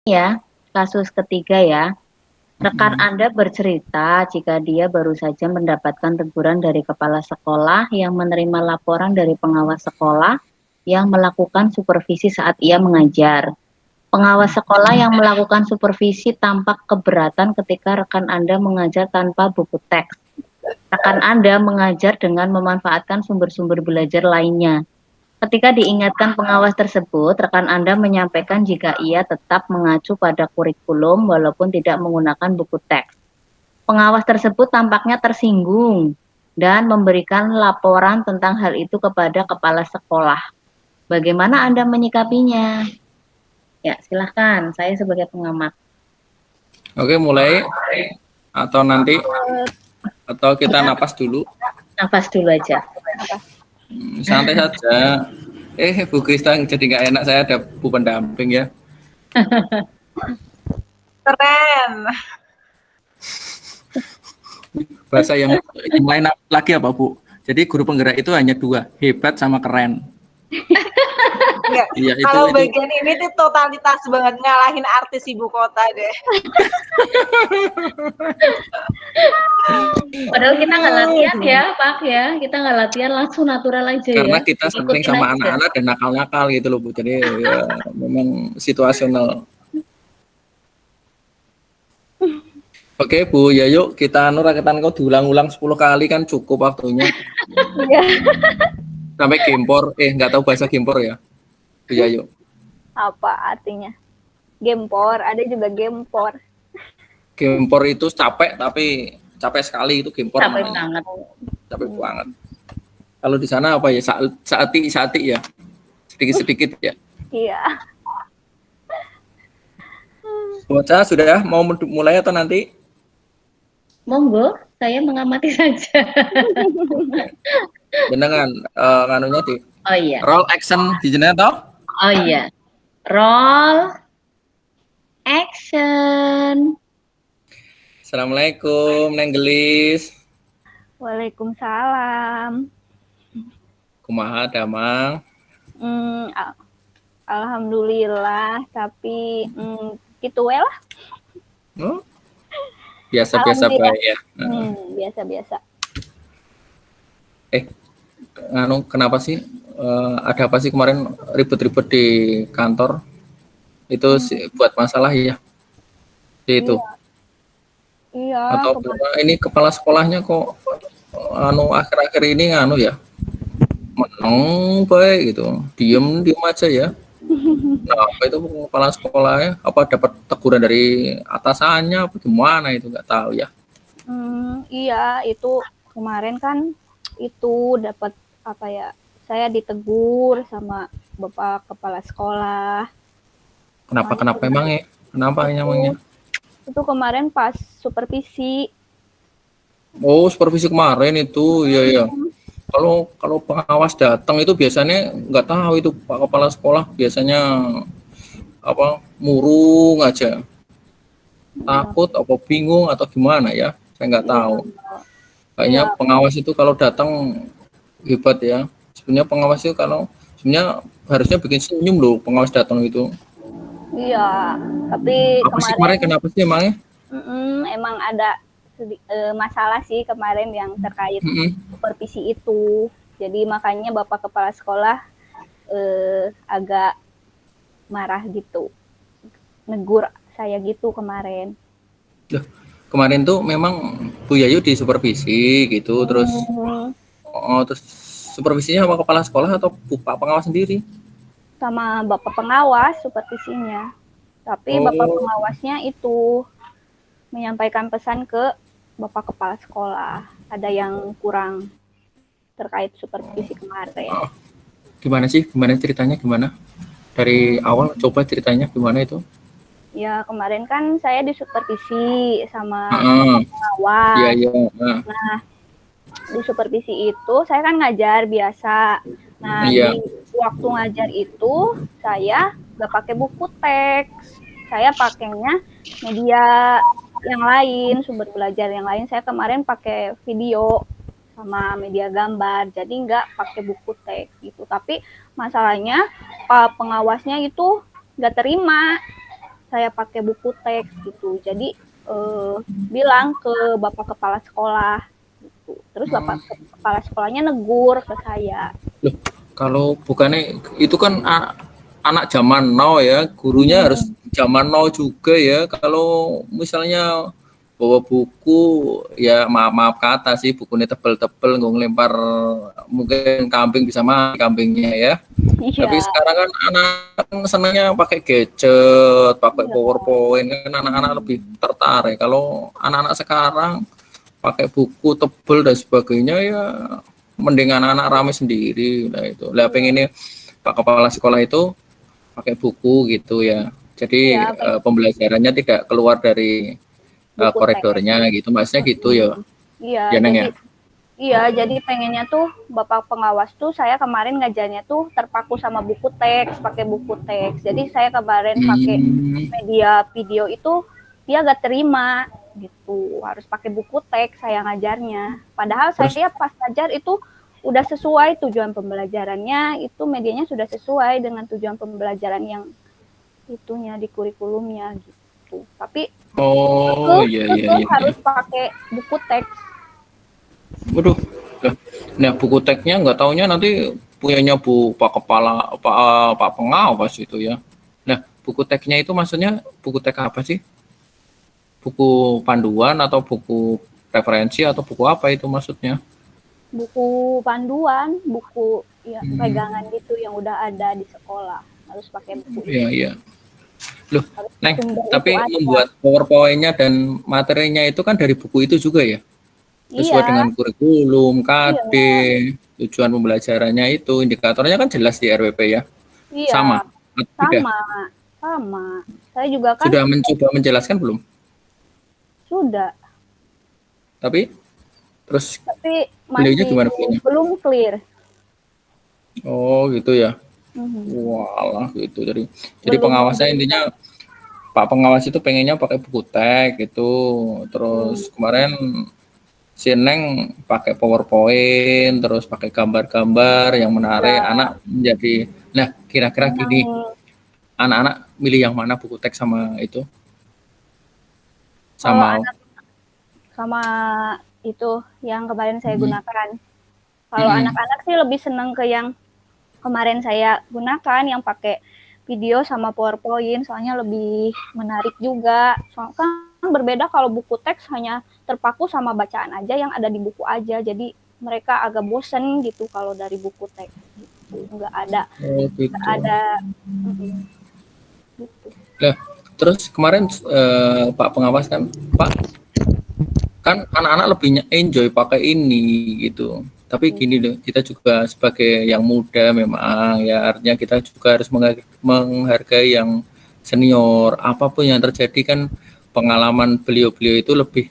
Ya, kasus ketiga ya. Rekan Anda bercerita jika dia baru saja mendapatkan teguran dari kepala sekolah yang menerima laporan dari pengawas sekolah yang melakukan supervisi saat ia mengajar. Pengawas sekolah yang melakukan supervisi tampak keberatan ketika rekan Anda mengajar tanpa buku teks. Rekan Anda mengajar dengan memanfaatkan sumber-sumber belajar lainnya. Ketika diingatkan pengawas tersebut, rekan Anda menyampaikan jika ia tetap mengacu pada kurikulum walaupun tidak menggunakan buku teks. Pengawas tersebut tampaknya tersinggung dan memberikan laporan tentang hal itu kepada kepala sekolah. Bagaimana Anda menyikapinya? Ya, silahkan. Saya sebagai pengamat. Oke, mulai atau nanti atau kita napas dulu. Nafas dulu aja. Santai saja. Bu Krista jadi nggak enak, saya ada Bu pendamping ya. Keren. Bahasa yang lain lagi apa Bu? Jadi guru penggerak itu hanya dua, hebat sama keren. Ya, Iya, kalau itu. bagian ini tuh totalitas banget, ngalahin artis ibu kota deh. Padahal kita nggak latihan ya, Pak ya. Kita nggak latihan, langsung natural aja Karena ya. kita sering Ikutin sama aja. anak-anak dan nakal-nakal gitu loh Bu. Jadi ya memang situasional. Oke Bu, ya yuk kita rakitan kau diulang-ulang 10 kali kan cukup waktunya. Iya. Sampai gempor, nggak tahu bahasa gempor ya. Bu Yayu. Apa artinya? Gempor, ada juga gempor. Gempor itu capek tapi capek sekali itu gempor. Capek banget. Capek banget. Kalau di sana apa ya? Saati ya. Sedikit-sedikit ya. Iya. Bocah sudah mau mulai atau nanti? Monggo, saya mengamati saja. Dengan nganunya di Oh iya. roll action di jenengan toh? Oh iya. Roll action. Assalamualaikum, Neng Gelis. Waalaikumsalam. Kumaha damang? Alhamdulillah, tapi gitu we lah. Oh, biasa-biasa baik ya. Biasa-biasa. Kenapa sih? Ada apa sih kemarin ribet-ribet di kantor? Itu buat masalah ya? Itu. Iya. Atau ini kepala sekolahnya kok akhir-akhir ini ya? Meneng baik gitu. Diem aja ya. Nah, apa itu kepala sekolahnya? Apa dapat teguran dari atasannya? Apa gimana itu nggak tahu ya? Iya, itu kemarin kan itu dapat apa ya? Saya ditegur sama Bapak Kepala Sekolah. Kenapa emangnya? Kenapa emangnya? Itu kemarin pas supervisi. Oh, supervisi kemarin itu, ya. Kalau pengawas datang itu biasanya nggak tahu itu Pak Kepala Sekolah biasanya murung aja, takut apa bingung atau gimana ya, saya nggak tahu. Kayaknya pengawas itu kalau datang hebat ya. Sebenarnya pengawas itu sebenarnya harusnya bikin senyum loh pengawas datang itu. Iya, tapi kemarin kenapa sih emangnya? Emang ada masalah sih kemarin yang terkait supervisi itu. Jadi makanya Bapak Kepala Sekolah agak marah gitu, negur saya gitu kemarin. Kemarin tuh memang Bu Yayu di supervisi gitu, terus supervisinya sama kepala sekolah atau Pak pengawas sendiri? Sama Bapak pengawas supervisinya. Tapi Bapak pengawasnya itu menyampaikan pesan ke Bapak Kepala Sekolah. Ada yang kurang terkait supervisi kemarin. Gimana sih? Gimana ceritanya? Gimana? Dari awal coba ceritanya gimana itu? Ya, kemarin kan saya disupervisi sama pengawas. Iya. Nah, di supervisi itu saya kan ngajar biasa. Nah, di waktu ngajar itu saya nggak pakai buku teks. Saya pakainya media yang lain, sumber belajar yang lain. Saya kemarin pakai video sama media gambar, jadi nggak pakai buku teks gitu. Tapi masalahnya Pak pengawasnya itu nggak terima. saya pakai buku teks gitu. Jadi bilang ke bapak kepala sekolah gitu. Terus bapak kepala sekolahnya negur ke saya. Loh, kalau bukannya itu kan anak zaman now ya, gurunya harus zaman now juga ya. Kalau misalnya bawa buku ya maaf kata sih, bukunya tebel-tebel nggak ngelempar, mungkin kambing bisa mati kambingnya ya. Tapi Iya, sekarang kan anak senangnya pakai gadget, pakai iya, PowerPoint, kan anak-anak lebih tertarik. Kalau anak-anak sekarang pakai buku tebel dan sebagainya ya mending anak-anak rame sendiri. Nah itu lah, pengennya Pak Kepala Sekolah itu pakai buku gitu ya, iya, jadi pembelajarannya tidak keluar dari buku teks. koridornya gitu, maksudnya gitu ya, Iya, ya Neng ya. jadi pengennya tuh bapak pengawas tuh saya kemarin ngajarnya tuh terpaku sama buku teks, pakai buku teks. Jadi saya kemarin pakai Hmm, media video itu dia gak terima gitu, harus pakai buku teks saya ngajarnya. Padahal terus saya pas ngajar itu udah sesuai tujuan pembelajarannya, itu medianya sudah sesuai dengan tujuan pembelajaran yang itunya di kurikulumnya gitu. Tapi oh iya iya iya, iya. harus pakai buku teks. Waduh, lah, nah buku teksnya nggak taunya nanti punyanya Pak Kepala Pak Pengawas itu ya. Nah buku teksnya itu maksudnya buku teks apa sih? Buku panduan atau buku referensi atau buku apa itu maksudnya? Buku panduan, buku ya pegangan gitu yang udah ada di sekolah. Harus pakai buku itu. Iya iya. Loh, Harus Neng, sumber itu tapi aja. membuat PowerPoint-nya dan materinya itu kan dari buku itu juga ya? Sesuai Iya, dengan kurikulum, iya, KD, tujuan pembelajarannya itu, indikatornya kan jelas di RWP ya? iya, Sama? Atau tidak? sama, sama. Saya juga kan Sudah mencoba menjelaskan belum? sudah, Tapi terus tapi beliaunya masih gimana beliaunya? belum clear. Oh gitu ya. Mhm. Walah gitu. Jadi Belum pengawasnya intinya memberikan. Pak Pengawas itu pengennya pakai buku teks gitu. Hmm, Terus kemarin si Neng pakai PowerPoint, terus pakai gambar-gambar yang menarik, ya, anak menjadi. Nah, kira-kira gini, memang anak-anak milih yang mana, buku teks sama itu, kalau sama anak sama itu yang kemarin saya mm, gunakan. Kalau mm, anak-anak sih lebih senang ke yang kemarin saya gunakan yang pakai video sama PowerPoint, soalnya lebih menarik juga. Soalnya kan berbeda kalau buku teks hanya terpaku sama bacaan aja yang ada di buku aja. Jadi mereka agak bosen gitu kalau dari buku teks. Gitu. oh Nggak gitu. ada gitu. Nah, terus kemarin Pak Pengawas kan, Pak kan anak-anak lebih enjoy pakai ini gitu. Tapi gini loh, kita juga sebagai yang muda memang ya, artinya kita juga harus menghargai yang senior. Apapun yang terjadi kan pengalaman beliau-beliau itu lebih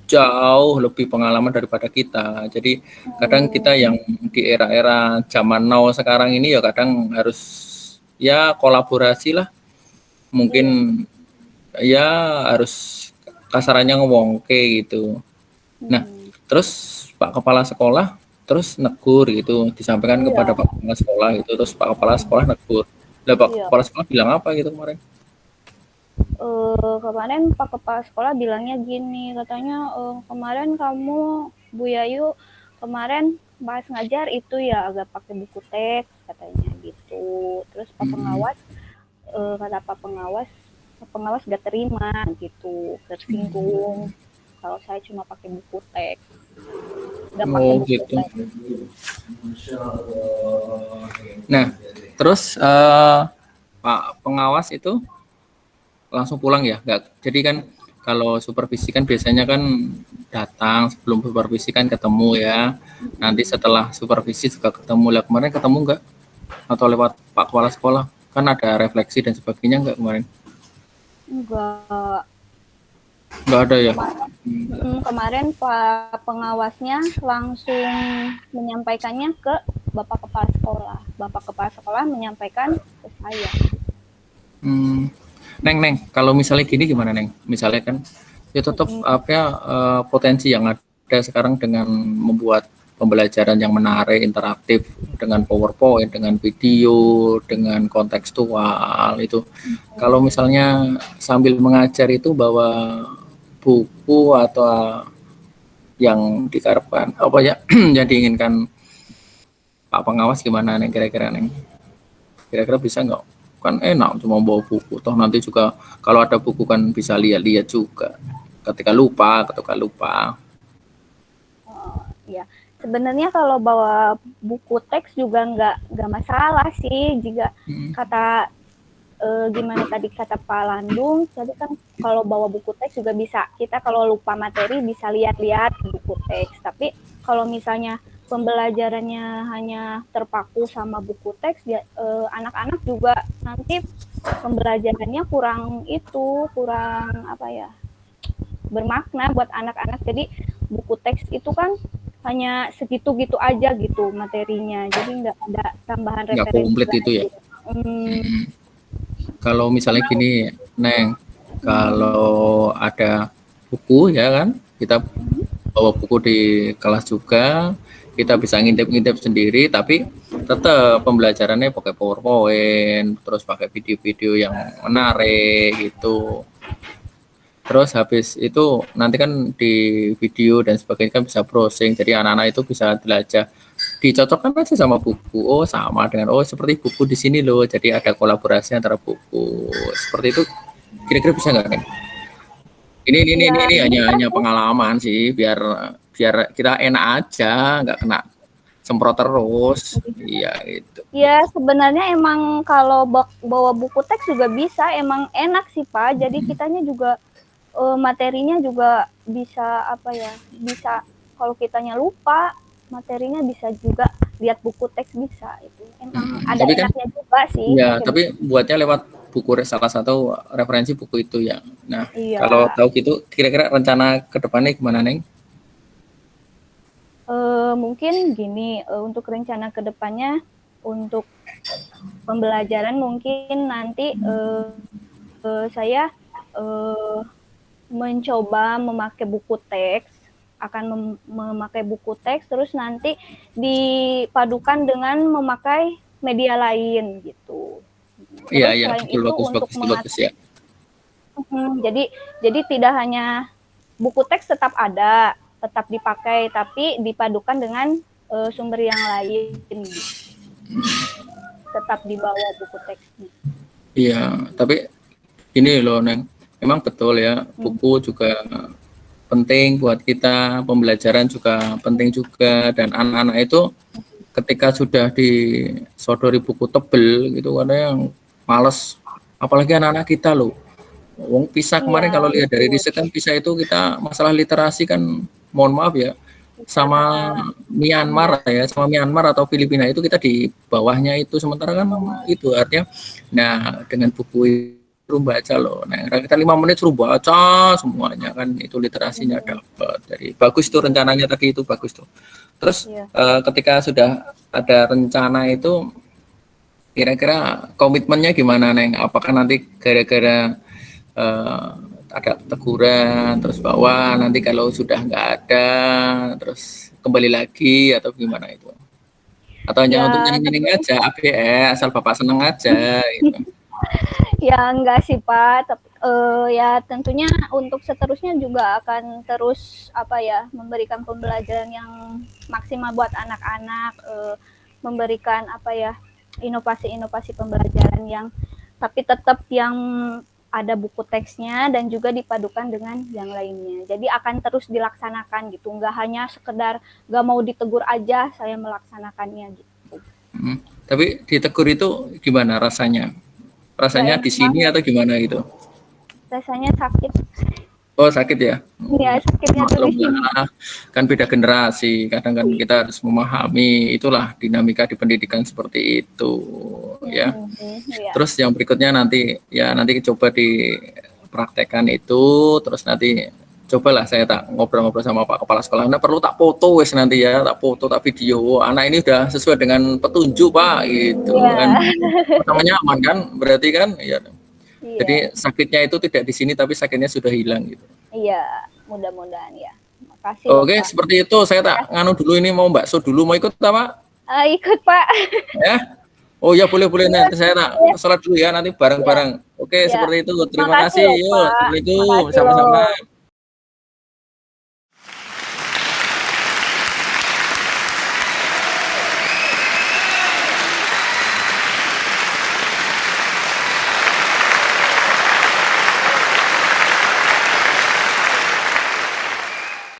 jauh lebih pengalaman daripada kita. Jadi kadang kita yang di era-era zaman now sekarang ini ya kadang harus ya kolaborasi lah. Mungkin Iya. ya harus kasarannya ngewongke gitu. Nah, terus Pak Kepala Sekolah terus negur gitu, disampaikan kepada Iya. Pak Kepala Sekolah itu, terus Pak Kepala Sekolah negur. Lah Pak Iya. Kepala Sekolah bilang apa gitu kemarin? Kemarin Pak Kepala Sekolah bilangnya gini, katanya kemarin kamu Bu Yayu kemarin pas ngajar itu ya agak pakai buku teks katanya gitu. Terus Pak Pengawas kata Pak Pengawas gak terima gitu, tersinggung kalau saya cuma pakai buku teks, gak pakai Oh buku gitu. teks. Nah, terus Pak Pengawas itu langsung pulang ya? Nggak, jadi kan kalau supervisi kan biasanya kan datang, sebelum supervisi kan ketemu ya. Nanti setelah supervisi juga ketemu. Lah kemarin ketemu nggak? Atau lewat Pak Kepala Sekolah? Kan ada refleksi dan sebagainya nggak kemarin? Enggak. Nggak ada ya? Kemarin Pak Pengawasnya langsung menyampaikannya ke Bapak Kepala Sekolah. Bapak Kepala Sekolah menyampaikan ke saya. Hmm. Neng, kalau misalnya gini gimana Neng? Misalnya kan ya tetap apa ya, potensi yang ada sekarang dengan membuat pembelajaran yang menarik, interaktif dengan PowerPoint, dengan video, dengan kontekstual itu. Kalau misalnya sambil mengajar itu bawa buku atau yang diharapkan apa ya yang diinginkan Pak Pengawas gimana nih kira-kira nih? Kira-kira bisa nggak? Kan enak cuma bawa buku. Toh nanti juga kalau ada buku kan bisa lihat-lihat juga. Ketika lupa. Ya, sebenarnya kalau bawa buku teks juga nggak masalah sih. Jika kata gimana tadi kata Pak Landung, tadi kan kalau bawa buku teks juga bisa. Kita kalau lupa materi bisa lihat-lihat buku teks. Tapi kalau misalnya pembelajarannya hanya terpaku sama buku teks, anak-anak juga nanti pembelajarannya kurang apa ya, bermakna buat anak-anak. Jadi buku teks itu kan hanya segitu-gitu aja gitu materinya, jadi nggak ada tambahan Nggak referensi komplit itu ya. Kalau misalnya gini, Neng, kalau ada buku ya kan, kita bawa buku di kelas juga, kita bisa ngintip-ngintip sendiri, tapi tetap pembelajarannya pakai PowerPoint, terus pakai video-video yang menarik gitu. Terus habis itu nanti kan di video dan sebagainya kan bisa browsing, jadi anak-anak itu bisa belajar dicocokkan aja sama buku. Oh sama dengan seperti buku di sini loh, jadi ada kolaborasi antara buku seperti itu. Kira-kira bisa nggak kan? Ini hanya pengalaman sih, biar kita enak aja, nggak kena semprot terus. Iya itu. Ya sebenarnya emang kalau bawa buku teks juga bisa, emang enak sih Pak. Jadi kitanya juga materinya juga bisa apa ya, bisa kalau kitanya lupa materinya bisa juga lihat buku teks bisa. Itu emang ada Tapi kan, enaknya juga sih. ya tapi buatnya lewat buku, salah satu referensi buku itu ya. Nah Iya. kalau tahu gitu kira-kira rencana ke depannya gimana Neng? Mungkin gini, untuk rencana kedepannya untuk pembelajaran mungkin nanti saya mencoba memakai buku teks, akan memakai buku teks, terus nanti dipadukan dengan memakai media lain gitu. Terus Iya selain betul, itu untuk bagus ya. jadi tidak hanya buku teks tetap ada, tetap dipakai, tapi dipadukan dengan sumber yang lain gitu. Tetap dibawa buku teksnya. Iya, tapi ini loh Neng, memang betul ya, buku juga penting buat kita, pembelajaran juga penting juga, dan anak-anak itu ketika sudah disodori buku tebel gitu, kadang yang males, apalagi anak-anak kita loh. Wong PISA kemarin kalau lihat dari riset kan PISA itu kita masalah literasi kan, mohon maaf ya, sama Myanmar atau Filipina itu kita di bawahnya itu, sementara kan itu artinya, nah dengan buku suruh baca loh, nah kita 5 menit suruh baca semuanya kan, itu literasinya dapat. Dari bagus tuh rencananya tadi, itu bagus tuh. Terus ketika sudah ada rencana itu, kira-kira komitmennya gimana Neng? Apakah nanti gara-gara ada teguran terus bawa, nanti kalau sudah nggak ada terus kembali lagi atau gimana itu? Atau hanya untuk nyeneng-nyeneng aja, asal Bapak seneng aja gitu. Ya enggak sih Pak, ya tentunya untuk seterusnya juga akan terus apa ya, memberikan pembelajaran yang maksimal buat anak-anak, memberikan apa ya, inovasi-inovasi pembelajaran yang tapi tetap yang ada buku teksnya dan juga dipadukan dengan yang lainnya. Jadi akan terus dilaksanakan gitu, nggak hanya sekedar nggak mau ditegur aja saya melaksanakannya gitu. Tapi ditegur itu gimana rasanya? Rasanya di sini atau gimana gitu? Rasanya sakit. Oh sakit ya? Iya sakitnya tuh di sini. Kan beda generasi, kadang kan kita harus memahami, itulah dinamika di pendidikan seperti itu ya. Terus yang berikutnya nanti coba dipraktekkan itu, terus nanti cobalah saya tak ngobrol-ngobrol sama Pak Kepala Sekolah. Nah perlu tak foto wes nanti ya, tak foto, tak video. Anak ini udah sesuai dengan petunjuk Pak gitu kan. Namanya aman kan, berarti kan ya. Jadi sakitnya itu tidak di sini tapi sakitnya sudah hilang gitu. Iya, mudah-mudahan ya. Makasih loh, Oke, Pak. seperti itu. Saya tak nganu dulu ini mau bakso dulu. Mau ikut apa? Ikut, Pak. Ya. Oh ya boleh nanti saya tak sholat dulu ya nanti bareng-bareng. Oke, Ya. seperti itu. Terima Makasih kasih. loh, Yuk, Pak. assalamualaikum. Makasih Sama-sama. loh.